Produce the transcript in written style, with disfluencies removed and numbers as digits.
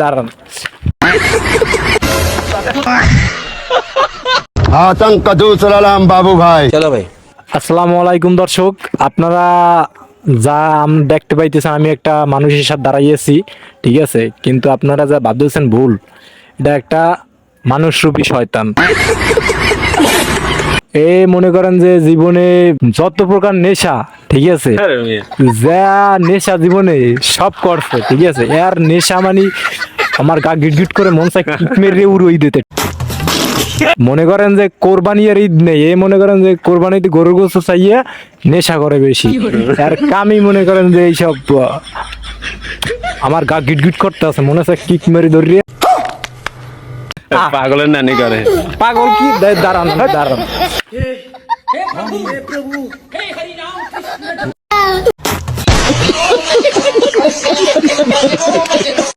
দাঁড়ান। आतंक दूसरा बाबू भाई চলো ভাই। আসসালামু আলাইকুম দর্শক, আপনারা যা দেখতে পাইতেছেন আমি একটা মানুষের সাথে দাঁড়াইয়েছি, ঠিক আছে, কিন্তু আপনারা যা ভাবতেছেন ভুল। এটা একটা মানুষরূপী শয়তান। এ মনে করেন যে জীবনে যত প্রকার নেশা, ঠিক আছে, যা নেশা জীবনে সব করছে, ঠিক আছে, এর নেশা মানে আমার গা গিট গিট করে মন চাই কিক মেরে উড়াই দিতে। মনে করেন যে কোরবানির ঈদ নেই, এ মনে করেন যে কোরবানিতে গরুর গোস্ত চাইয়া নেশা করে বেশি। আর কামি মনে করেন যে এইসব আমার গা গিট গিট করতে আছে, মনে হচ্ছে কিক মেরে ধরিয়ে। পাগলের নানি করে। পাগল কি, দাঁড়ান দাঁড়ান।